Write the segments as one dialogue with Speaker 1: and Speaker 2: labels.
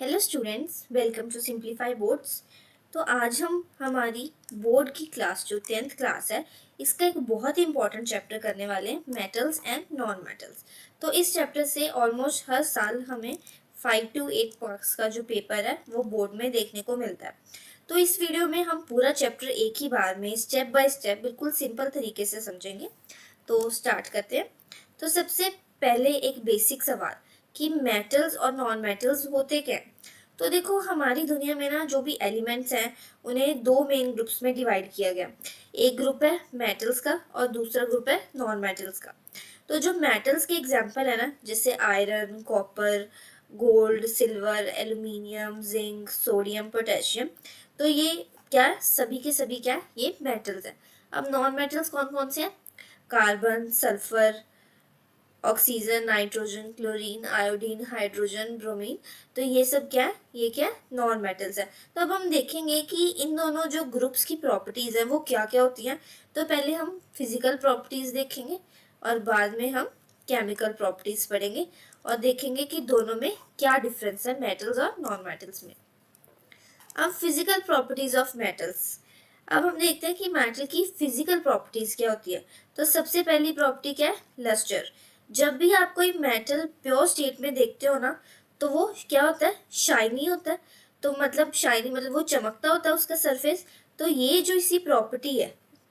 Speaker 1: Hello students, welcome to simplify boards. तो आज हम हमारी बोर्ड की क्लास जो 10th क्लास है इसका एक बहुत ही इंपॉर्टेंट चैप्टर करने वाले हैं, मेटल्स एंड नॉन मेटल्स। तो इस चैप्टर से ऑलमोस्ट हर साल हमें 5 to 8 मार्क्स का जो पेपर है वो बोर्ड में देखने को मिलता है। तो इस वीडियो में हम पूरा चैप्टर एक ही बार में स्टेप बाय स्टेप बिल्कुल सिंपल तरीके से समझेंगे। तो स्टार्ट करते हैं। तो सबसे पहले एक बेसिक सवाल कि मेटल्स और नॉन मेटल्स होते क्या हैं। तो देखो, हमारी दुनिया में ना जो भी एलिमेंट्स हैं उन्हें दो मेन ग्रुप्स में डिवाइड किया गया। एक ग्रुप है मेटल्स का और दूसरा ग्रुप है नॉन मेटल्स का। तो जो मेटल्स के एग्जांपल है ना, जैसे iron, copper, gold, silver, aluminium, zinc, sodium, potassium, तो ये क्या है, सभी के सभी क्या है, ये मेटल्स है। अब नॉन मेटल्स कौन कौन से हैं? Carbon, sulphur, oxygen, nitrogen, chlorine, iodine, hydrogen, bromine. तो ये सब क्या है, ये क्या है, नॉन मेटल्स है। तो अब हम देखेंगे कि इन दोनों जो ग्रुप्स की प्रॉपर्टीज है वो क्या क्या होती हैं। तो पहले हम फिजिकल प्रॉपर्टीज देखेंगे और बाद में हम केमिकल प्रॉपर्टीज पढ़ेंगे और देखेंगे कि दोनों में क्या डिफरेंस है, मेटल्स और नॉन मेटल्स में। अब फिजिकल प्रॉपर्टीज ऑफ मेटल्स। अब हम देखते हैं कि मेटल की फिजिकल प्रॉपर्टीज क्या होती है। तो सबसे पहली प्रॉपर्टी क्या है? लस्टर। जब भी आप कोई मेटल प्योर स्टेट में देखते हो ना, तो वो क्या होता है? शाइनी होता है। तो मतलब शाइनी मतलब वो चमकता होता है उसका सरफेस। तो ये जो इसी प्रॉपर्टी है,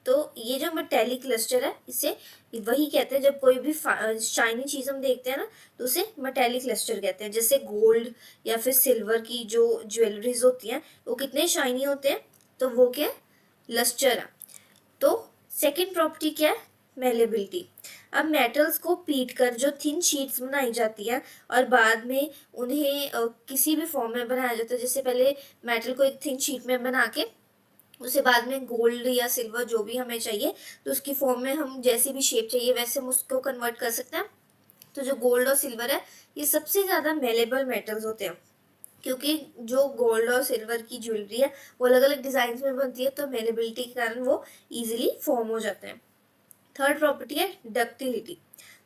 Speaker 1: तो ये जो मेटेलिक लस्टर है इसे वही कहते हैं। जब कोई भी शाइनी चीज हम देखते हैं ना, तो उसे मेटेलिक लस्टर कहते हैं। जैसे गोल्ड या फिर सिल्वर की जो ज्वेलरीज होती हैं वो कितने शाइनी होते हैं, तो वो क्या है? लस्टर है। तो सेकंड प्रॉपर्टी क्या है? मेलेबिलिटी। अब मेटल्स को पीट कर जो थिन शीट्स बनाई जाती है और बाद में उन्हें किसी भी फॉर्म में बनाया जाता है। जैसे पहले मेटल को एक थिन शीट में बना के उसे बाद में गोल्ड या सिल्वर जो भी हमें चाहिए, तो उसकी फॉर्म में हम जैसी भी शेप चाहिए वैसे हम उसको कन्वर्ट कर सकते हैं। तो जो गोल्ड और सिल्वर है ये सबसे ज़्यादा मेलेबल मेटल्स होते हैं, क्योंकि जो गोल्ड और सिल्वर की ज्वेलरी है वो अलग अलग डिजाइन में बनती है, तो मेलेबिलिटी के कारण वो इजीली फॉर्म हो जाते हैं। थर्ड प्रॉपर्टी है डक्टिलिटी।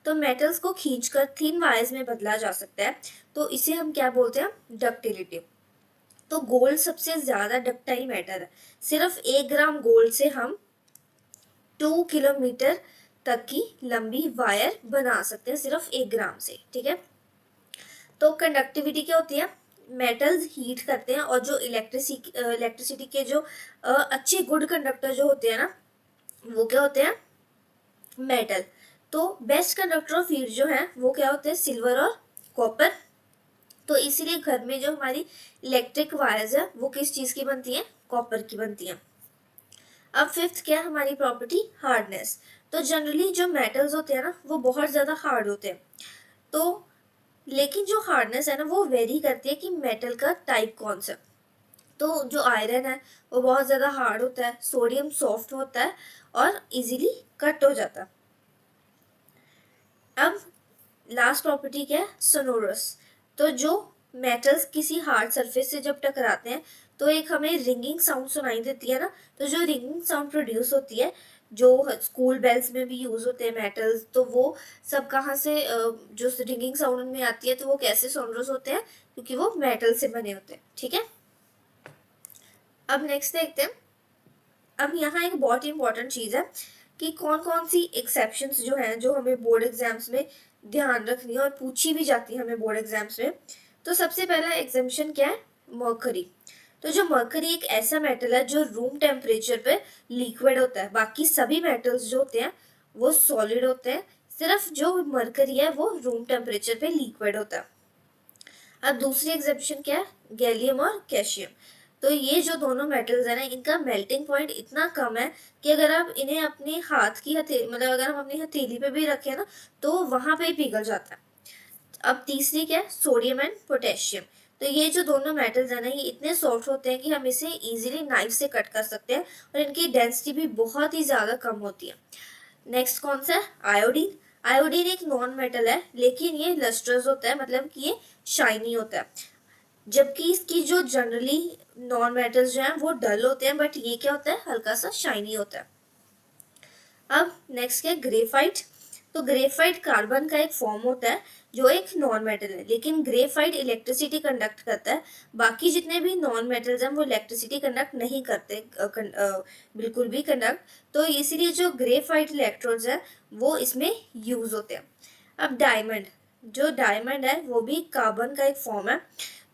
Speaker 1: तो मेटल्स को खींचकर थिन वायर्स में बदला जा सकता है, तो इसे हम क्या बोलते हैं? डक्टिलिटी। तो गोल्ड सबसे ज्यादा डक्टाइल मैटर है। सिर्फ 1 ग्राम गोल्ड से हम 2 किलोमीटर तक की लंबी वायर बना सकते हैं, सिर्फ 1 ग्राम से। ठीक है। तो कंडक्टिविटी क्या होती है? मेटल्स हीट करते हैं और जो इलेक्ट्रिसिटी के जो अच्छे गुड कंडक्टर जो होते हैं ना, वो क्या होते हैं? मेटल। तो बेस्ट कंडक्टर ऑफ हीट जो है वो क्या होते हैं? सिल्वर और कॉपर। तो इसीलिए घर में जो हमारी इलेक्ट्रिक वायर्स है वो किस चीज की बनती है? कॉपर की बनती है। अब फिफ्थ क्या है हमारी प्रॉपर्टी? हार्डनेस। तो जनरली जो मेटल्स होते हैं ना वो बहुत ज्यादा हार्ड होते हैं। तो लेकिन जो हार्डनेस है ना वो वेरी करती है कि मेटल का टाइप कौन सा। तो जो आयरन है वो बहुत ज्यादा हार्ड होता है, सोडियम सॉफ्ट होता है और इजीली कट हो जाता है। अब लास्ट प्रॉपर्टी क्या है? सोनोरस। तो जो मेटल्स किसी हार्ड सरफेस से जब टकराते हैं तो एक हमें रिंगिंग साउंड सुनाई देती है ना। तो जो रिंगिंग साउंड प्रोड्यूस होती है, जो स्कूल बेल्स में भी यूज होते हैं मेटल्स, तो वो सब कहाँ से जो रिंगिंग साउंड में आती है, तो वो कैसे सोनोरस होते हैं? क्योंकि वो मेटल से बने होते हैं। ठीक है। अब नेक्स्ट देखते हैं। अब यहाँ एक बहुत ही इंपॉर्टेंट चीज है कि कौन कौन सी एक्सेप्शंस जो है जो हमें बोर्ड एग्जाम्स में ध्यान रखनी है और पूछी भी जाती है हमें बोर्ड एग्जाम्स में। तो सबसे पहला एग्जाम्पशन क्या है? मर्करी। तो जो मर्करी एक ऐसा मेटल है जो रूम टेम्परेचर पे लिक्विड होता है। बाकी सभी मेटल्स जो होते हैं वो सॉलिड होते हैं, सिर्फ जो मर्करी है वो रूम टेम्परेचर पे लिक्विड होता है। अब दूसरी एग्जेप्शन क्या है? गैलियम और कैल्शियम। तो ये जो दोनों मेटल्स है ना, इनका मेल्टिंग पॉइंट इतना कम है कि अगर आप इन्हें अपने हाथ की हथेली मतलब अगर हम अपनी हथेली पे भी रखें ना, तो वहां पे ही पिघल जाता है। अब तीसरी क्या है? Sodium and potassium. तो ये जो दोनों मेटल्स है ना, ये इतने सॉफ्ट होते हैं कि हम इसे इजीली नाइफ से कट कर सकते हैं और इनकी डेंसिटी भी बहुत ही ज्यादा कम होती है। नेक्स्ट कौन सा है? आयोडीन। आयोडीन एक नॉन मेटल है, लेकिन ये लस्ट्रस होता है, मतलब कि ये शाइनी होता है। जबकि इसकी जो जनरली नॉन मेटल्स जो हैं वो डल होते हैं, बट ये क्या होता है? हल्का सा शाइनी होता है। अब नेक्स्ट क्या है? ग्रेफाइट। तो ग्रेफाइट कार्बन का एक फॉर्म होता है जो एक नॉन मेटल है, लेकिन ग्रेफाइट इलेक्ट्रिसिटी कंडक्ट करता है। बाकी जितने भी नॉन मेटल्स हैं वो इलेक्ट्रिसिटी कंडक्ट नहीं करते, बिल्कुल भी कंडक्ट। तो इसीलिए जो ग्रेफाइट इलेक्ट्रोड्स है वो इसमें यूज होते हैं। अब डायमंड, जो डायमंड है वो भी कार्बन का एक फॉर्म है।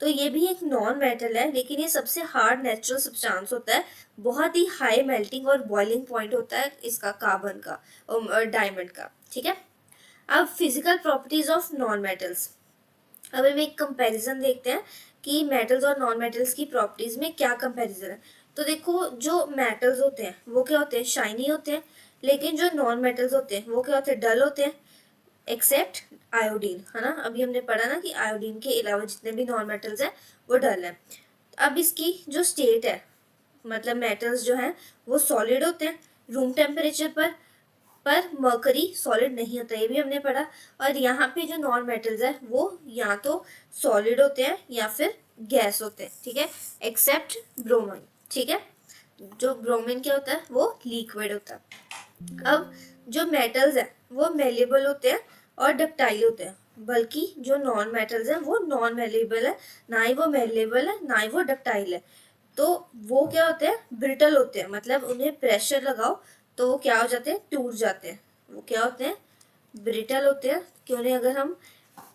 Speaker 1: तो ये भी एक नॉन मेटल है, लेकिन ये सबसे हार्ड नेचुरल सब्सटेंस होता है। बहुत ही हाई मेल्टिंग और बॉइलिंग पॉइंट होता है इसका, कार्बन का, डायमंड का। ठीक है। अब physical properties of non metals. अब हम एक कंपैरिजन देखते हैं कि मेटल्स और नॉन मेटल्स की प्रॉपर्टीज में क्या कंपैरिजन है। तो देखो, जो मेटल्स होते हैं वो क्या होते हैं, शाइनी होते हैं। लेकिन जो नॉन मेटल्स होते हैं वो क्या होते हैं, डल होते हैं, एक्सेप्ट आयोडीन, है ना। अभी हमने पढ़ा ना कि आयोडीन के अलावा जितने भी नॉन मेटल्स हैं वो डल है। अब इसकी जो स्टेट है, मतलब मेटल्स जो हैं वो सॉलिड होते हैं रूम टेम्परेचर पर मर्करी सॉलिड नहीं होता, ये भी हमने पढ़ा। और यहाँ पे जो नॉन मेटल्स है वो या तो सॉलिड होते हैं या फिर गैस होते हैं। ठीक है, एक्सेप्ट ब्रोमीन। ठीक है, जो ब्रोमीन क्या होता है वो लिक्विड होता है। अब जो मेटल्स है वो मेलेबल होते हैं और डक्टाइल होते हैं, बल्कि जो नॉन मेटल्स हैं वो नॉन मेलेबल है, ना ही वो मेलेबल है ना ही वो डक्टाइल है। तो वो क्या होते हैं, ब्रिटल होते हैं, मतलब उन्हें प्रेशर लगाओ तो वो क्या हो जाते हैं, टूट जाते हैं। वो क्या होते हैं, ब्रिटल होते हैं, कि उन्हें अगर हम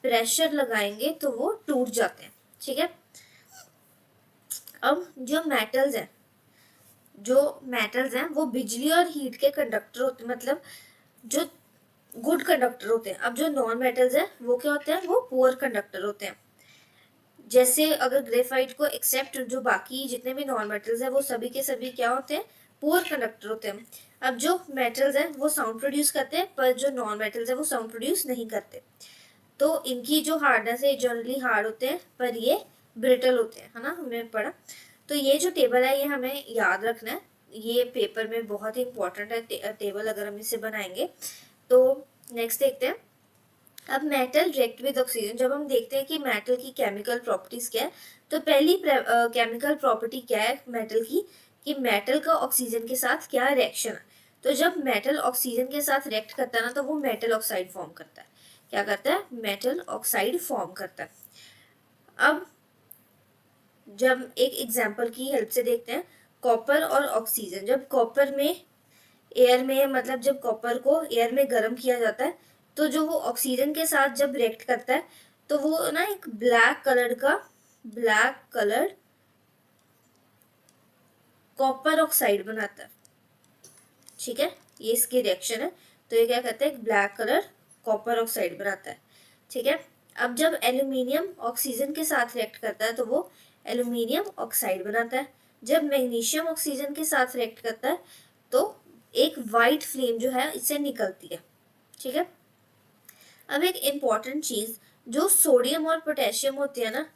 Speaker 1: प्रेशर लगाएंगे तो वो टूट जाते हैं। ठीक है। अब जो मेटल्स हैं वो बिजली और हीट के कंडक्टर होते हैं, मतलब जो गुड कंडक्टर होते हैं। अब जो नॉन मेटल्स हैं वो क्या होते हैं, वो पुअर कंडक्टर होते हैं। जैसे अगर ग्रेफाइट को एक्सेप्ट जो बाकी जितने भी नॉन मेटल्स हैं वो सभी के सभी क्या होते हैं, पुअर कंडक्टर होते हैं। अब जो मेटल्स हैं वो साउंड प्रोड्यूस करते हैं, पर जो नॉन मेटल्स हैं वो साउंड प्रोड्यूस नहीं करते। तो इनकी जो हार्डनेस है जनरली हार्ड होते हैं, पर ये ब्रिटल होते हैं, है ना, हमने पढ़ा। तो ये जो टेबल है ये हमें याद रखना है, ये पेपर में बहुत ही इंपॉर्टेंट है टेबल, अगर हम इसे बनाएंगे। तो नेक्स्ट देखते हैं। अब मेटल रिएक्ट विद ऑक्सीजन। जब हम देखते हैं कि मेटल की केमिकल प्रॉपर्टीज क्या है, तो पहली केमिकल प्रॉपर्टी क्या है मेटल की, कि मेटल का ऑक्सीजन के साथ क्या रिएक्शन है। तो जब मेटल ऑक्सीजन के साथ रिएक्ट करता है ना, तो वो मेटल ऑक्साइड फॉर्म करता है। क्या करता है, मेटल ऑक्साइड फॉर्म करता है। अब जब एक एग्जाम्पल की हेल्प से देखते हैं, कॉपर और ऑक्सीजन। जब कॉपर में एयर में, मतलब जब कॉपर को एयर में गर्म किया जाता है, तो जो वो ऑक्सीजन के साथ जब रिएक्ट करता है तो वो ना एक ब्लैक कलर कॉपर ऑक्साइड बनाता है। ठीक है, ये इसकी रिएक्शन है। तो ये क्या करता है, एक ब्लैक कलर कॉपर ऑक्साइड बनाता है। ठीक है। अब जब एल्यूमिनियम ऑक्सीजन के साथ रिएक्ट करता है तो वो एल्यूमिनियम ऑक्साइड बनाता है। जब मैग्नीशियम ऑक्सीजन के साथ रिएक्ट करता है तो एक वाइट फ्लेम जो है इससे निकलती है। ठीक है। अब एक इम्पॉर्टेंट चीज, जो सोडियम और पोटेशियम होते हैं ना,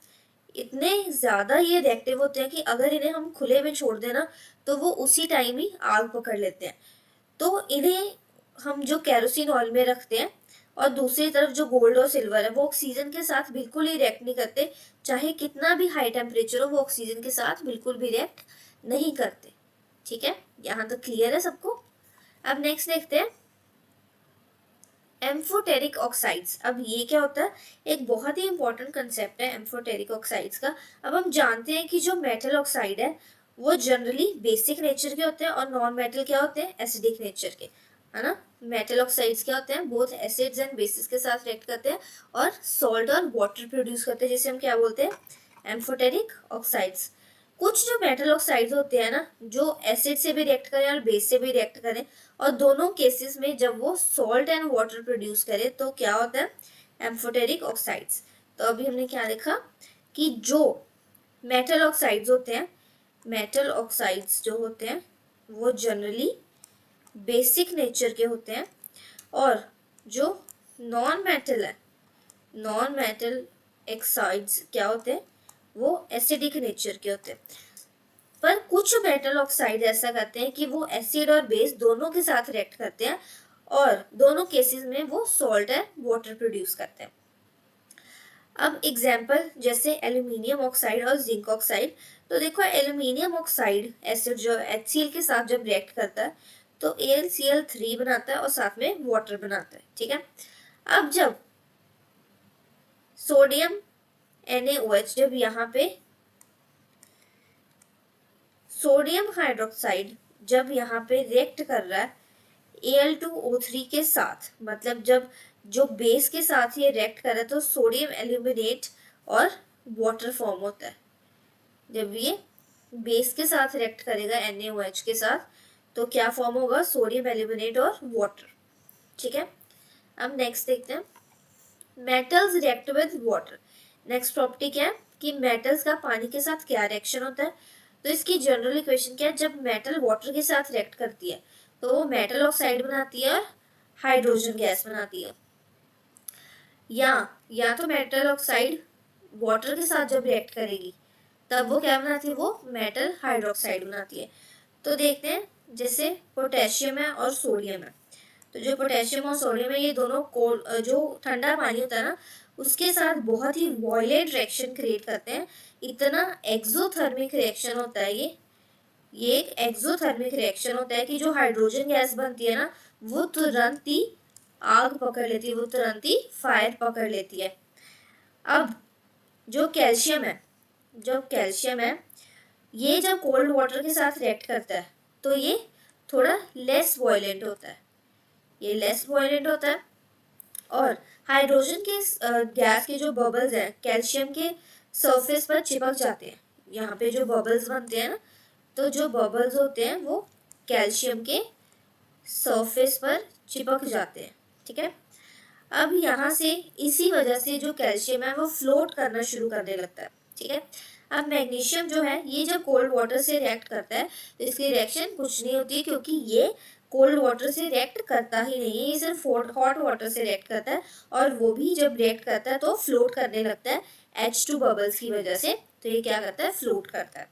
Speaker 1: इतने ज्यादा ये रिएक्टिव होते हैं कि अगर इन्हें हम खुले में छोड़ देना तो वो उसी टाइम ही आग पकड़ लेते हैं। तो इन्हें हम जो केरोसिन ऑयल में रखते हैं, और दूसरी तरफ जो गोल्ड और सिल्वर है वो ऑक्सीजन के साथ बिल्कुल ही रिएक्ट नहीं करते, चाहे कितना भी हाई टेम्परेचर हो वो ऑक्सीजन के साथ बिल्कुल भी रिएक्ट नहीं करते। ठीक है, यहाँ तक क्लियर है सबको। अब नेक्स्ट देखते हैं एम्फोटेरिक ऑक्साइड्स। अब ये क्या होता है, एक बहुत ही इंपॉर्टेंट कंसेप्ट है एम्फोटेरिक ऑक्साइड्स का। अब हम जानते हैं कि जो मेटल ऑक्साइड है वो जनरली बेसिक नेचर के होते हैं, और नॉन मेटल क्या होते हैं, एसिडिक नेचर के, है ना। मेटल ऑक्साइड्स क्या होते हैं, बोथ एसिड्स एंड बेसिस के साथ रिएक्ट करते हैं और सॉल्ट और वाटर प्रोड्यूस करते हैं, जिसे हम क्या बोलते हैं, एम्फोटेरिक ऑक्साइड्स। कुछ जो मेटल ऑक्साइड्स होते हैं ना, जो एसिड से भी रिएक्ट करें और बेस से भी रिएक्ट करें, और दोनों केसेस में जब वो सॉल्ट एंड वाटर प्रोड्यूस करे तो क्या होता है, एम्फोटेरिक ऑक्साइड्स। तो अभी हमने क्या देखा कि जो मेटल ऑक्साइड्स होते हैं, मेटल ऑक्साइड्स जो होते हैं वो जनरली बेसिक नेचर के होते हैं, और जो नॉन मेटल है, नॉन मेटल ऑक्साइड्स क्या होते हैं, वो एसिडिक नेचर के होते हैं। पर कुछ मेटल ऑक्साइड ऐसा करते हैं कि वो एसिड और बेस दोनों के साथ रिएक्ट करते हैं, और दोनों केसेस में वो सॉल्ट एंड वाटर प्रोड्यूस करते हैं। अब एग्जाम्पल जैसे एल्यूमिनियम ऑक्साइड और जिंक ऑक्साइड। तो देखो, एल्यूमिनियम ऑक्साइड एसिड जो HCl के साथ जब रिएक्ट करता है तो AlCl3 बनाता है और साथ में वाटर बनाता है। ठीक है। अब जब सोडियम NaOH जब यहाँ पे सोडियम हाइड्रोक्साइड जब यहाँ पे रिएक्ट कर रहा है Al2O3 के साथ, मतलब जब जो बेस के साथ ये रिएक्ट कर रहा है तो सोडियम एल्यूमिनेट और वाटर फॉर्म होता है। जब ये बेस के साथ रिएक्ट करेगा NaOH के साथ तो क्या फॉर्म होगा, सोडियम एल्यूमिनेट और वाटर। ठीक है, अब नेक्स्ट देखते हैं metals react with water. Next property क्या है कि मेटल्स का पानी के साथ क्या रिएक्शन होता है। तो इसकी जनरल इक्वेशन क्या है, जब मेटल वाटर के साथ रिएक्ट करती है तो वो मेटल ऑक्साइड बनाती है और हाइड्रोजन गैस बनाती है। या तो मेटल ऑक्साइड वाटर के साथ जब रिएक्ट करेगी तब वो क्या बनाती है, वो मेटल हाइड्रोक्साइड बनाती है। तो देखते हैं, जैसे पोटेशियम है और सोडियम है, तो जो पोटेशियम और सोडियम है ये दोनों जो ठंडा पानी होता है ना उसके साथ बहुत ही वॉयलेंट रिएक्शन क्रिएट करते हैं। इतना एक्सोथर्मिक रिएक्शन होता है ये एक एक्सोथर्मिक रिएक्शन होता है कि जो हाइड्रोजन गैस बनती है ना वो तुरंत ही आग पकड़ लेती है, वो तुरंत ही फायर पकड़ लेती है। अब जो कैल्शियम है ये जब कोल्ड वाटर के साथ रिएक्ट करता है तो ये थोड़ा लेस वॉयलेंट होता है, ये लेस वॉयलेंट होता है। और हाइड्रोजन के गैस के जो बबल्स हैं कैल्शियम के सरफेस पर चिपक जाते हैं। यहाँ पे जो बबल्स बनते हैं ना, तो जो बबल्स होते हैं वो कैल्शियम के सरफेस पर चिपक जाते हैं। ठीक है, अब यहाँ से इसी वजह से जो कैल्शियम है वो फ्लोट करना शुरू करने लगता है। ठीक है, अब मैग्नीशियम जो है ये जब कोल्ड वाटर से रिएक्ट करता है तो इसकी रिएक्शन कुछ नहीं होती क्योंकि ये कोल्ड वाटर से रिएक्ट करता ही नहीं है, ये सिर्फ हॉट वाटर से रिएक्ट करता है और वो भी जब रिएक्ट करता है तो फ्लोट करने लगता है H2 बबल्स की वजह से। तो ये क्या करता है, फ्लोट करता है।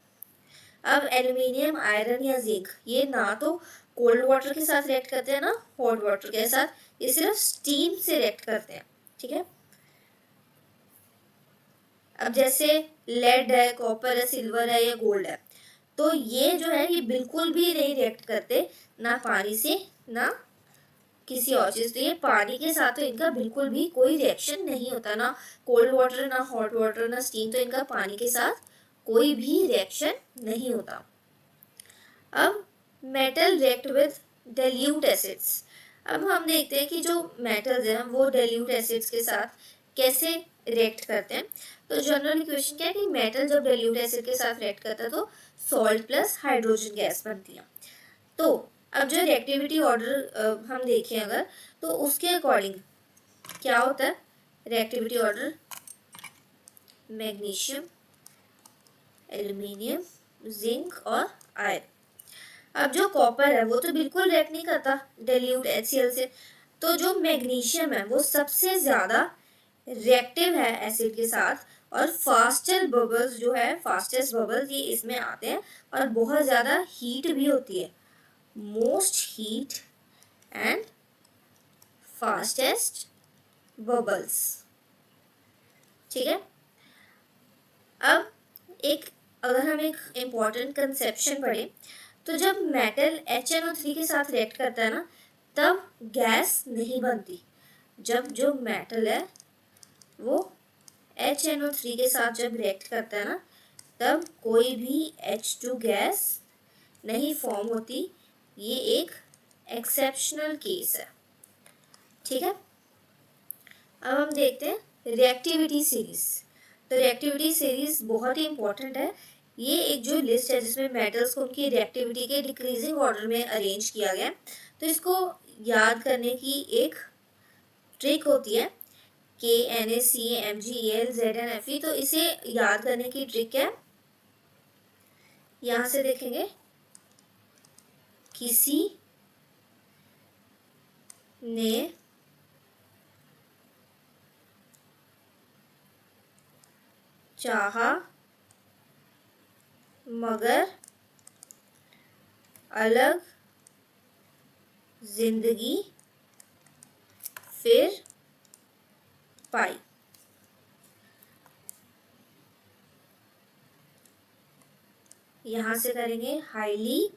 Speaker 1: अब एल्यूमिनियम, आयरन या जिंक ये ना तो कोल्ड वाटर के साथ रिएक्ट करते हैं ना हॉट वाटर के साथ, ये सिर्फ स्टीम से रिएक्ट करते हैं। ठीक है, अब जैसे लेड है, कॉपर है, सिल्वर है या गोल्ड है, तो ये जो है ये बिल्कुल भी नहीं रिएक्ट करते ना पानी से ना किसी और चीज। तो ये पानी के साथ तो इनका बिल्कुल भी कोई रिएक्शन नहीं होता, ना कोल्ड वाटर ना हॉट वाटर ना स्टीम, तो इनका पानी के साथ कोई भी रिएक्शन नहीं होता। अब metal react with dilute acids. अब हम देखते हैं कि जो मेटल्स हैं वो डाइल्यूट एसिड्स के साथ कैसे रिएक्ट करते हैं। तो जनरल इक्वेशन क्या है कि मेटल जब डाइल्यूट एसिड के साथ रिएक्ट करता है तो सॉल्ट प्लस हाइड्रोजन गैस बनती है। तो अब जो रिएक्टिविटी ऑर्डर हम देखें अगर, तो उसके अकॉर्डिंग क्या होता है, reactivity order magnesium, aluminium, zinc और आयरन। अब जो कॉपर है वो तो बिल्कुल रिएक्ट नहीं करता डाइल्यूट HCl से, तो जो मैग्नीशियम है वो सबसे ज्यादा रिएक्टिव है एसिड के साथ और फास्टेस्ट बबल्स ये इसमें आते हैं और बहुत ज्यादा हीट भी होती है, most heat and fastest bubbles. ठीक है, अब अगर हम एक इम्पॉर्टेंट कंसेप्शन पढ़ें तो जब मेटल HNO3 के साथ रिएक्ट करता है ना तब गैस नहीं बनती। जब जो मेटल है वो HNO3 के साथ जब रिएक्ट करता है ना तब कोई भी H2 गैस नहीं फॉर्म होती, ये एक एक्सेप्शनल केस है। ठीक है, अब हम देखते हैं रिएक्टिविटी सीरीज। तो रिएक्टिविटी सीरीज बहुत ही इंपॉर्टेंट है। ये एक जो लिस्ट है जिसमें मेटल्स को उनकी रिएक्टिविटी के डिक्रीजिंग ऑर्डर में अरेंज किया गया, तो इसको याद करने की एक ट्रिक होती है KNaCl-MgAl-ZnFe। तो इसे याद करने की ट्रिक है, यहां से देखेंगे किसी ने चाहा मगर अलग जिंदगी फिर पाई। यहां से करेंगे highly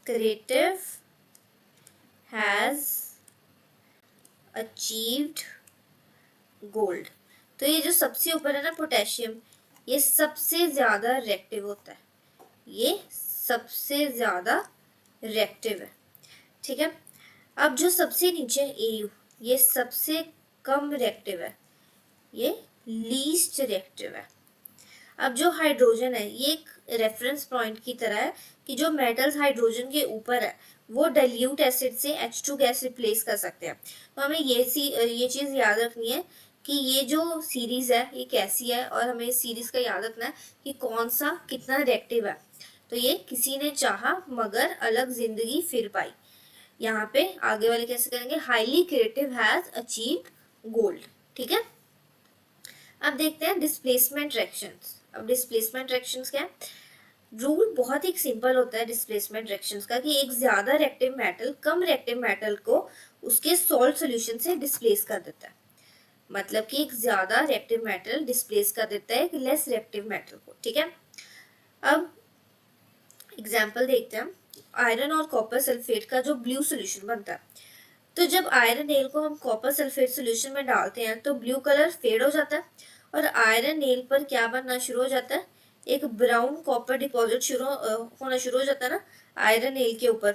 Speaker 1: creative has achieved gold. तो ये जो सबसे ऊपर है ना पोटेशियम, ये सबसे ज्यादा रिएक्टिव होता है, ये सबसे ज्यादा रिएक्टिव है, ठीक है। अब जो सबसे नीचे एयू, ये सबसे कम रिएक्टिव है, ये लीस्ट रिएक्टिव है। अब जो हाइड्रोजन है ये एक रेफरेंस पॉइंट की तरह है कि जो मेटल्स हाइड्रोजन के ऊपर है वो डाइल्यूट एसिड से H2 गैस रिप्लेस कर सकते हैं। तो हमें ये चीज़ याद रखनी है कि ये जो सीरीज है ये कैसी है, और हमें इस सीरीज का याद रखना है कि कौन सा कितना रिएक्टिव है। तो ये किसी ने चाहा मगर अलग जिंदगी फिर पाई। यहाँ पे आगे वाले कैसे करेंगे, highly creative has achieve gold, ठीक है। अब देखते हैं डिस्प्लेसमेंट रिएक्शंस। अब डिस्प्लेसमेंट रिएक्शंस क्या है, रूल बहुत ही सिंपल होता है डिस्प्लेसमेंट रिएक्शंस का कि एक ज्यादा रिएक्टिव मेटल कम रिएक्टिव मेटल को उसके सॉल्ट सॉल्यूशन से डिस्प्लेस कर देता है। मतलब कि एक ज्यादा रिएक्टिव मेटल डिस्प्लेस कर देता है एक लेस रिएक्टिव मेटल को, ठीक है। अब एग्जाम्पल देखते हैं, आयरन और कॉपर सल्फेट का जो ब्लू सोल्यूशन बनता है, तो जब आयरन नेल को हम कॉपर सल्फेट सोल्यूशन में डालते हैं तो ब्लू कलर फेड हो जाता है और आयरन नेल पर क्या बनना शुरू हो जाता है, एक ब्राउन कॉपर डिपॉजिट होना शुरू हो जाता है ना आयरन नेल के ऊपर।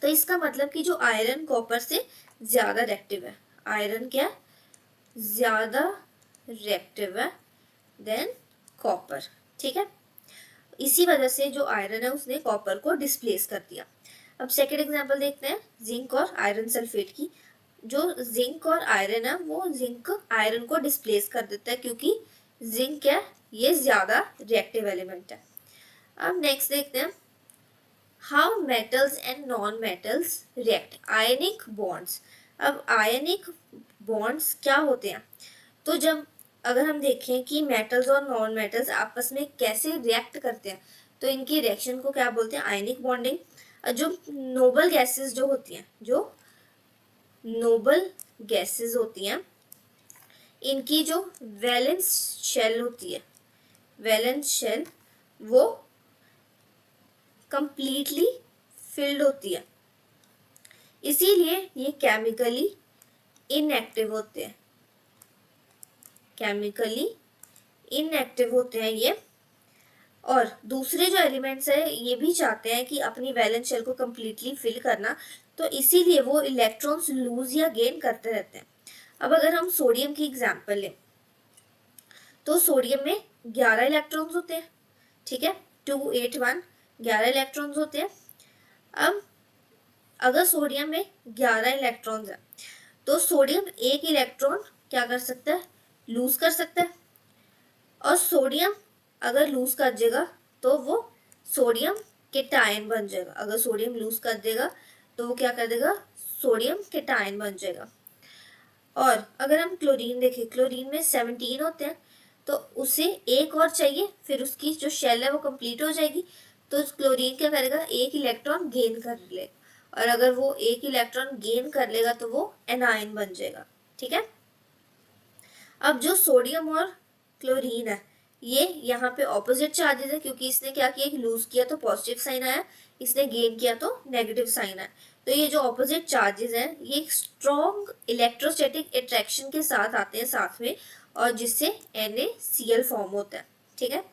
Speaker 1: तो इसका मतलब कि जो आयरन कॉपर से ज्यादा रिएक्टिव है, आयरन क्या ज्यादा रिएक्टिव है देन कॉपर, ठीक है। इसी वजह से जो आयरन है उसने कॉपर को डिस्प्लेस कर दिया। अब सेकेंड एग्जांपल देखते हैं जिंक और आयरन सल्फेट की। जो जिंक और आयरन है वो जिंक आयरन को डिस्प्लेस कर देता है क्योंकि जिंक क्या है, ये ज्यादा रिएक्टिव एलिमेंट है। अब नेक्स्ट देखते हैं how metals and non metals react, ionic bonds. अब आयनिक बॉन्ड्स क्या होते हैं, तो जब अगर हम देखें कि मेटल्स और नॉन मेटल्स आपस में कैसे रिएक्ट करते हैं तो इनकी रिएक्शन को क्या बोलते हैं, आयनिक बॉन्डिंग। जो नोबल गैसेस जो होती हैं, जो नोबल गैसेस होती हैं, इनकी जो वैलेंस शेल होती है, वैलेंस शेल वो कंप्लीटली फिल्ड होती है, इसीलिए ये केमिकली इनएक्टिव होते हैं, केमिकली इनएक्टिव होते हैं ये। और दूसरे जो एलिमेंट्स है ये भी चाहते हैं कि अपनी वैलेंस शेल को कंप्लीटली फिल करना, तो इसीलिए वो इलेक्ट्रॉन्स लूज या गेन करते रहते हैं। अब अगर हम सोडियम की एग्जांपल लें तो सोडियम में 11 इलेक्ट्रॉन्स होते हैं, ठीक है, 2 8 1 11 इलेक्ट्रॉन्स होते हैं। अब अगर सोडियम में 11 इलेक्ट्रॉन्स है तो सोडियम एक इलेक्ट्रॉन क्या कर सकता है, लूज कर सकता है। और सोडियम अगर लूज कर देगा तो वो सोडियम केटायन बन जाएगा, अगर सोडियम लूज कर देगा तो वो क्या कर देगा, सोडियम केटायन बन जाएगा। और अगर हम क्लोरीन देखें, क्लोरीन में 17 होते हैं तो उसे एक और चाहिए, फिर उसकी जो शेल है वो कंप्लीट हो जाएगी, तो क्लोरीन क्या करेगा, एक इलेक्ट्रॉन गेन कर लेगा, और अगर वो एक इलेक्ट्रॉन गेन कर लेगा तो वो एनायन बन जाएगा, ठीक है। अब जो सोडियम और क्लोरीन है ये यहाँ पे ऑपोजिट चार्जेस है, क्योंकि इसने क्या किया, लूज किया तो पॉजिटिव साइन आया, इसने गेन किया तो नेगेटिव साइन आया। तो ये जो ऑपोजिट चार्जेस हैं ये एक स्ट्रॉन्ग इलेक्ट्रोस्टैटिक अट्रैक्शन के साथ आते हैं साथ में, और जिससे NaCl फॉर्म होता है, ठीक है।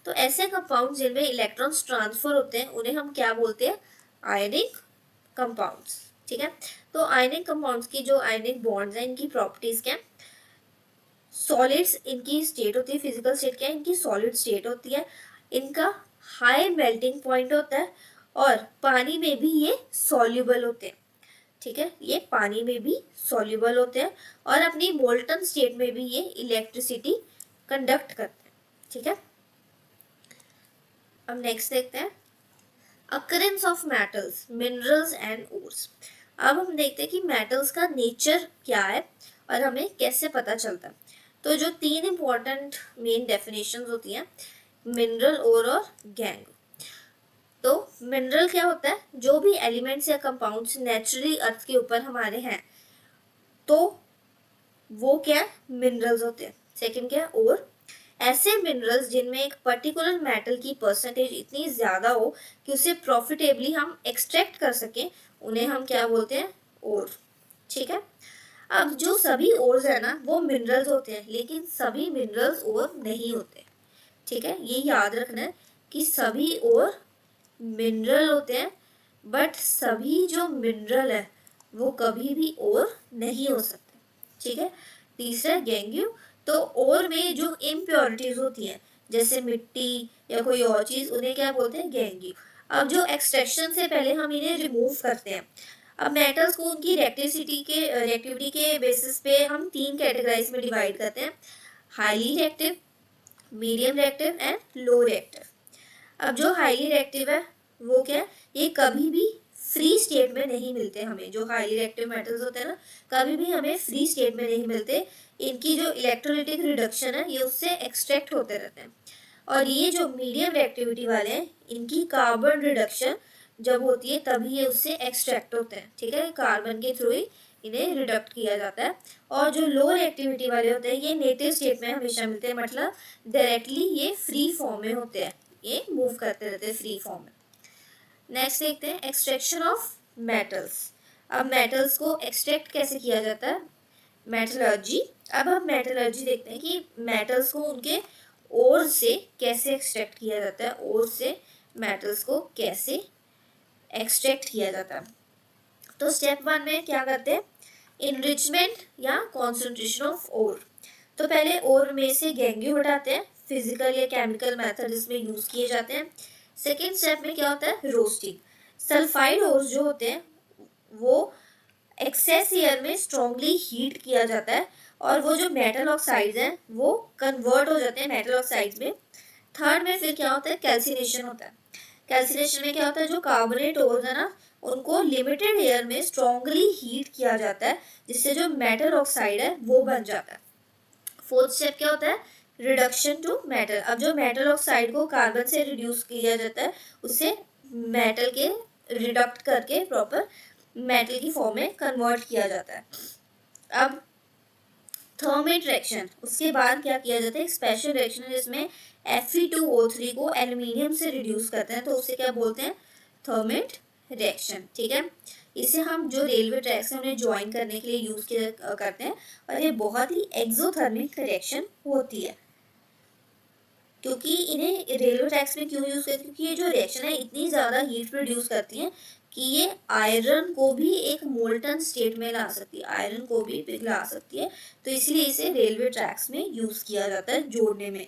Speaker 1: तो ऐसे कंपाउंड जिनमें इलेक्ट्रॉन्स ट्रांसफर होते हैं उन्हें हम क्या बोलते हैं, आयनिक कंपाउंड्स, ठीक है। तो आयनिक कंपाउंड्स की जो आयनिक बॉन्ड्स हैं इनकी प्रॉपर्टीज क्या है, सॉलिड्स इनकी स्टेट होती है, फिजिकल स्टेट क्या है, इनकी सॉलिड स्टेट होती है, इनका हाई मेल्टिंग पॉइंट होता है, और पानी में भी ये सॉल्युबल होते हैं, ठीक है, ये पानी में भी सॉल्युबल होते हैं, और अपनी मोल्टन स्टेट में भी ये इलेक्ट्रिसिटी कंडक्ट करते हैं, ठीक है। अब नेक्स्ट देखते हैं occurrence of metals, minerals and ores. अब हम देखते हैं कि मेटल्स का नेचर क्या है और हमें कैसे पता चलता है। तो जो 3 इंपॉर्टेंट मेन डेफिनेशंस होती हैं, मिनरल, ओर और गैंग। तो मिनरल क्या होता है, जो भी एलिमेंट्स या कंपाउंड्स नेचुरली अर्थ के ऊपर हमारे हैं तो वो क्या है, मिनरल्स होते हैं। सेकंड क्या है, ओर, ऐसे मिनरल्स जिनमें एक पर्टिकुलर मेटल की परसेंटेज इतनी ज्यादा हो कि उसे प्रॉफिटेबली हम एक्सट्रैक्ट कर सकें, उन्हें हम क्या बोलते हैं, ओर, ठीक है। अब जो सभी ओर्स है ना वो मिनरल्स होते हैं, लेकिन सभी मिनरल्स ओर नहीं होते, ठीक है, ये याद रखना है कि सभी ओर मिनरल होते हैं, बट सभी जो मिनरल है वो कभी भी ओर नहीं हो सकते, ठीक है। तीसरा गैंग्यू, तो ओर में जो इम्प्योरिटीज होती हैं जैसे मिट्टी या कोई और चीज, उन्हें क्या बोलते हैं, गैंग्यू। अब जो एक्सट्रैक्शन से पहले हम इन्हें रिमूव करते हैं। अब मेटल्स को उनकी रिएक्टिविटी के बेसिस पे हम 3 कैटेगराइज में डिवाइड करते हैं, highly reactive, medium reactive and low reactive. अब जो हाईली रिएक्टिव है वो क्या है, ये कभी भी फ्री स्टेट में नहीं मिलते हमें। जो हाईली रिएक्टिव मेटल्स होते हैं ना, कभी भी हमें फ्री स्टेट में नहीं मिलते, इनकी जो इलेक्ट्रोलाइटिक रिडक्शन है ये उससे एक्सट्रैक्ट होते रहते हैं। और ये जो मीडियम रिएक्टिविटी वाले हैं, इनकी कार्बन रिडक्शन जब होती है तभी ये उससे एक्सट्रैक्ट होते हैं, ठीक है, कार्बन के थ्रू ही इन्हें रिडक्ट किया जाता है। और जो लो रिएक्टिविटी वाले होते हैं ये नेटिव स्टेट में हमेशा मिलते हैं, मतलब डायरेक्टली ये फ्री फॉर्म में होते हैं, ये मूव करते रहते हैं फ्री फॉर्म में। नेक्स्ट देखते हैं एक्सट्रैक्शन ऑफ मेटल्स। अब मेटल्स को एक्सट्रैक्ट कैसे किया जाता है, मेटलर्जी। अब हम मेटलर्जी देखते हैं कि मेटल्स को उनके ओर से कैसे एक्सट्रैक्ट किया जाता है, ओर से मेटल्स को कैसे एक्सट्रैक्ट किया जाता है। तो स्टेप 1 में क्या करते हैं, इनरिचमेंट या कॉन्सेंट्रेशन ऑफ ओर। तो पहले ओर में से गैंग्यू हटाते हैं, फिजिकल या केमिकल मेथड इसमें यूज किए जाते हैं। सेकेंड स्टेप में क्या होता है, रोस्टिंग। सल्फाइड ओर्स जो होते हैं वो एक्सेस एयर में स्ट्रॉन्गली हीट किया जाता है और वो जो मेटल ऑक्साइड्स हैं वो कन्वर्ट हो जाते हैं मेटल ऑक्साइड्स में। थर्ड में फिर क्या होता है, कैल्सिनेशन होता है। कैल्सिनेशन में क्या होता है, जो कार्बोनेट ओर्स है ना उनको लिमिटेड एयर में स्ट्रॉन्गली हीट किया जाता है, जिससे जो मेटल ऑक्साइड है वो बन जाता है। फोर्थ स्टेप क्या होता है, रिडक्शन टू मेटल। अब जो मेटल ऑक्साइड को कार्बन से रिड्यूस किया जाता है उसे मेटल के रिडक्ट करके प्रॉपर मेटल की फॉर्म में कन्वर्ट किया जाता है। अब थर्मेट रिएक्शन, उसके बाद क्या किया जाता है, एक स्पेशल रिएक्शन है जिसमें Fe2O3 को एल्यूमिनियम से रिड्यूस करते हैं, तो उसे क्या बोलते हैं, थर्मेट रिएक्शन, ठीक है। इसे हम जो रेलवे ट्रैक्स हैं उन्हें ज्वाइन करने के लिए यूज करते हैं और ये बहुत ही एक्सोथर्मिक रिएक्शन होती है। क्योंकि इन्हें रेलवे ट्रैक्स में क्यों यूज करते हैं, क्योंकि ये जो रिएक्शन है इतनी ज़्यादा हीट प्रोड्यूस करती है कि ये आयरन को भी एक मोल्टन स्टेट में ला सकती है, आयरन को भी पिघला सकती है, तो इसलिए इसे रेलवे ट्रैक्स में यूज किया जाता है जोड़ने में।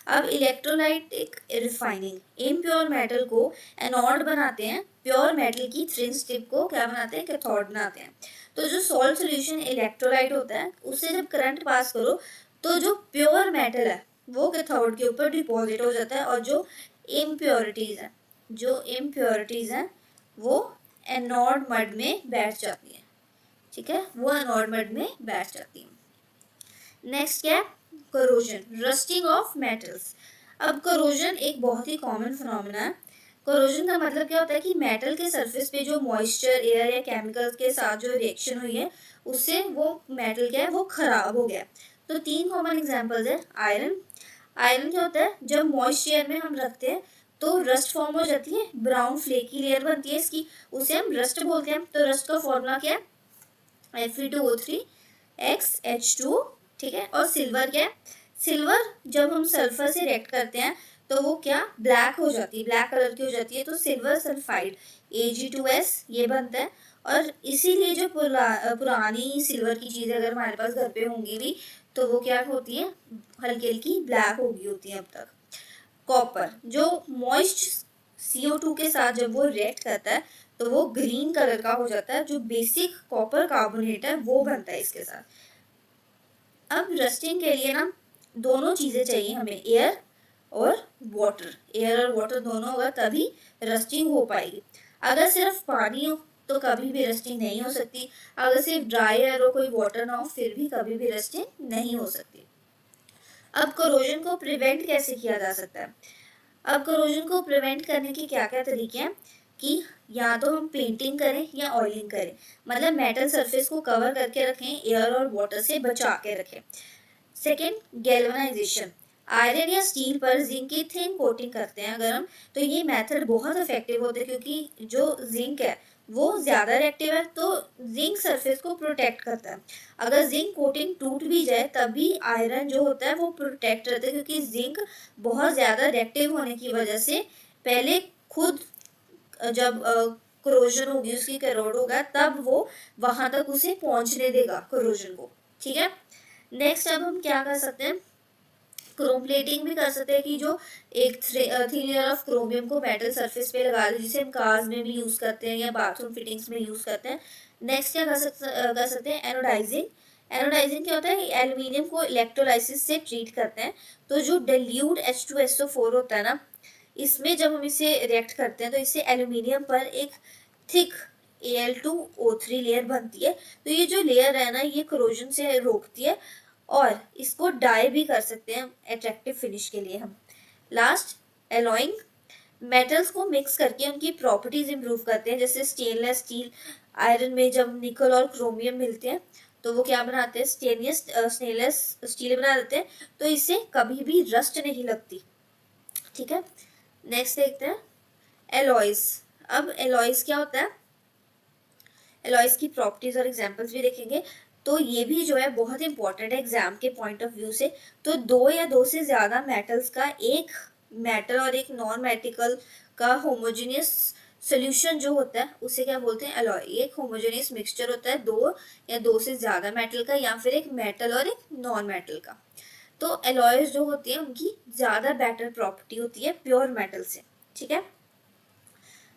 Speaker 1: अब इलेक्ट्रोलाइटिक रिफाइनिंग, इम्प्योर मेटल को एनोड बनाते हैं, प्योर मेटल की थिन स्ट्रिप को क्या बनाते हैं, कैथोड बनाते हैं। तो जो सॉल्ट सोल्यूशन इलेक्ट्रोलाइट होता है उससे जब करंट पास करो तो जो प्योर मेटल है वो कैथोड के ऊपर डिपॉजिट हो जाता है और जो इम्प्योरिटीज हैं वो एनोड मड में बैठ जाती है, ठीक है, वो एनोड मड में बैठ जाती है। नेक्स्ट क्या है, करोजन, रस्टिंग ऑफ मेटल्स। अब करोजन एक बहुत ही कॉमन फिनोमेना है। करोजन का मतलब क्या होता है कि मेटल के सरफेस पे जो मॉइस्चर, एयर या केमिकल्स के साथ जो रिएक्शन हुई है उससे वो मेटल क्या है वो खराब हो गया। तो 3 कॉमन एग्जांपल्स है, आयरन। आयरन क्या होता है, जब मॉइस्चर एयर में हम रखते हैं तो रस्ट फॉर्म हो जाती है, ब्राउन फ्लेकी लेयर बनती है इसकी, उसे हम रस्ट बोलते हैं। तो रस्ट का फॉर्मूला क्या है, Fe2O3 XH2, ठीक है। और सिल्वर क्या है, सिल्वर जब हम सल्फर से रिएक्ट करते हैं तो वो क्या ब्लैक हो जाती है, ब्लैक कलर की हो जाती है, तो सिल्वर सल्फाइड Ag2S ये बनता है। और इसीलिए जो पुरानी सिल्वर की चीज़ें अगर हमारे पास घर पे होंगी भी तो वो क्या होती है, हल्की हल्की ब्लैक होगी होती है अब तक। कॉपर, जो मॉइस्ट CO2 के साथ जब वो रिएक्ट करता है तो वो ग्रीन कलर का हो जाता है, जो बेसिक कॉपर कार्बोनेट है वो बनता है इसके साथ। अब रस्टिंग के लिए ना दोनों चीज़ें चाहिए हमें, एयर और वाटर, एयर और वाटर दोनों होगा तभी रस्टिंग हो पाएगी। अगर सिर्फ पानी हो तो कभी भी रस्टिंग नहीं हो सकती, अगर सिर्फ ड्राई एयर और कोई वाटर ना हो फिर भी कभी भी रस्टिंग नहीं हो सकती। अब करोजन को प्रिवेंट कैसे किया जा सकता है, अब करोजन को प्रिवेंट करने के क्या क्या तरीके हैं कि या तो हम पेंटिंग करें या ऑयलिंग करें, मतलब मेटल सरफेस को कवर करके रखें, एयर और वाटर से बचा के रखें। सेकेंड, गैल्वेनाइजेशन, आयरन या स्टील पर जिंक की थिन कोटिंग करते हैं अगर हम, तो ये मेथड बहुत इफेक्टिव होता है क्योंकि जो जिंक है वो ज़्यादा रिएक्टिव है तो जिंक सरफेस को प्रोटेक्ट करता है। अगर जिंक कोटिंग टूट भी जाए तभी आयरन जो होता है वो प्रोटेक्ट रहता है, क्योंकि जिंक बहुत ज़्यादा रिएक्टिव होने की वजह से पहले खुद जब कोरोजन होगी, उसकी करोड होगा, तब वो वहां तक उसे पहुंचने देगा कोरोजन को। ठीक है, नेक्स्ट अब हम क्या कर सकते हैं, क्रोम प्लेटिंग भी कर सकते हैं कि जो एक थ्री लेयर ऑफ क्रोमियम को मेटल सरफेस पे लगा दे, जिसे हम कार्स में भी यूज करते हैं या बाथरूम फिटिंग्स में यूज करते हैं। नेक्स्ट क्या कर सकते हैं, एनोडाइजिंग। एनोडाइजिंग क्या होता है, एल्यूमिनियम को इलेक्ट्रोलाइसिस से ट्रीट करते हैं। तो जो डिल्यूट H2SO4 होता है ना, इसमें जब हम इसे रिएक्ट करते हैं तो इससे एल्यूमिनियम पर एक थिक Al2O3 लेयर बनती है। तो ये जो लेयर है ना, ये कोरोजन से रोकती है और इसको डाई भी कर सकते हैं अट्रैक्टिव फिनिश के लिए हम। Last, alloying. मेटल्स को मिक्स करके उनकी प्रॉपर्टीज इंप्रूव करते हैं। जैसे स्टेनलेस स्टील आयरन में जब निकल और क्रोमियम मिलते हैं तो वो क्या बनाते हैं, स्टेनलेस स्टील बना देते हैं, तो इससे कभी भी रस्ट नहीं लगती। ठीक है, नेक्स्ट देखते हैं एलॉयज। अब एलॉयज क्या होता है, एलॉयज की प्रॉपर्टीज और एग्जांपल्स भी देखेंगे। तो ये भी जो है बहुत इंपॉर्टेंट है एग्जाम के पॉइंट ऑफ व्यू से। तो दो या दो से ज्यादा मेटल्स का, एक मेटल और एक नॉन मेटिकल का होमोजेनियस सोल्यूशन जो होता है उसे क्या बोलते हैं, एलॉय। एक होमोजेनियस मिक्सचर होता है दो या दो से ज्यादा मेटल का, या फिर एक मेटल और एक नॉन मेटल का। तो एलॉयज जो होती है उनकी ज्यादा बेटर प्रॉपर्टी होती है प्योर मेटल से। ठीक है,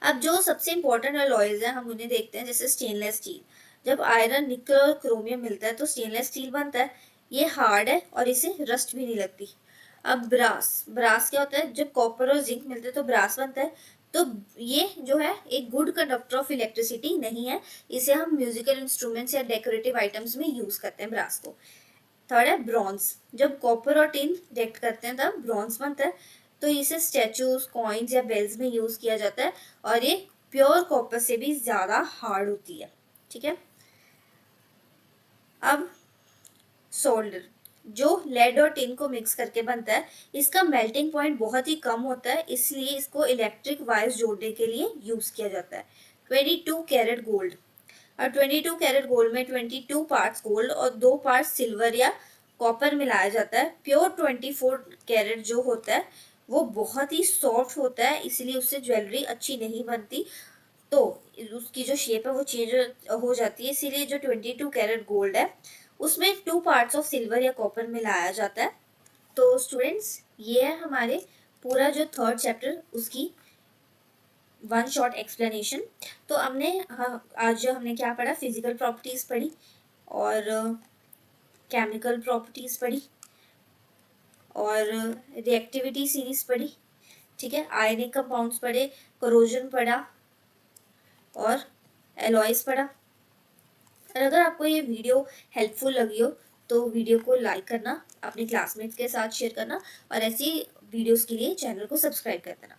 Speaker 1: अब जो सबसे इंपॉर्टेंट अलॉयज है हम उन्हें देखते हैं। जैसे स्टेनलेस स्टील, जब आयरन निकल और क्रोमियम मिलता है तो स्टेनलेस स्टील बनता है। ये हार्ड है और इसे रस्ट भी नहीं लगती। अब ब्रास, ब्रास क्या होता है, जब कॉपर और जिंक मिलते हैं तो ब्रास बनता है। तो ये जो है एक गुड कंडक्टर ऑफ इलेक्ट्रिसिटी नहीं है, इसे हम म्यूजिकल इंस्ट्रूमेंट्स या डेकोरेटिव आइटम्स में यूज करते हैं ब्रास को। थर्ड है ब्रॉन्ज, जब कॉपर और टिन रिएक्ट करते हैं तब ब्रॉन्ज बनता है। तो इसे स्टैचूज, कॉइन्स या बेल्स में यूज किया जाता है और ये प्योर कॉपर से भी ज्यादा हार्ड होती है। ठीक है, अब सोल्डर, जो लेड और टिन को मिक्स करके बनता है, इसका मेल्टिंग पॉइंट बहुत ही कम होता है, इसलिए इसको इलेक्ट्रिक वायर्स जोड़ने के लिए यूज किया जाता है। 22 कैरेट गोल्ड, और 22 कैरेट गोल्ड में 22 पार्ट्स गोल्ड और 2 पार्ट्स सिल्वर या कॉपर मिलाया जाता है। प्योर 24 कैरेट जो होता है वो बहुत ही सॉफ्ट होता है, इसलिए उससे ज्वेलरी अच्छी नहीं बनती, तो उसकी जो शेप है वो चेंज हो जाती है। इसीलिए जो 22 कैरेट गोल्ड है उसमें 2 पार्ट्स ऑफ सिल्वर या कॉपर मिलाया जाता है। तो स्टूडेंट्स, ये है हमारे पूरा जो थर्ड चैप्टर उसकी वन शॉर्ट एक्सप्लेनेशन। तो हमने आज हमने क्या पढ़ा, फिजिकल प्रॉपर्टीज पढ़ी और केमिकल प्रॉपर्टीज पढ़ी और रिएक्टिविटी सीरीज पढ़ी। ठीक है, आयनिक कंपाउंड्स पढ़े, कोरोजन पढ़ा और एलॉयज पढ़ा। और अगर आपको ये वीडियो हेल्पफुल लगी हो तो वीडियो को लाइक करना, अपने क्लासमेट्स के साथ शेयर करना और ऐसी वीडियोस के लिए चैनल को सब्सक्राइब कर देना।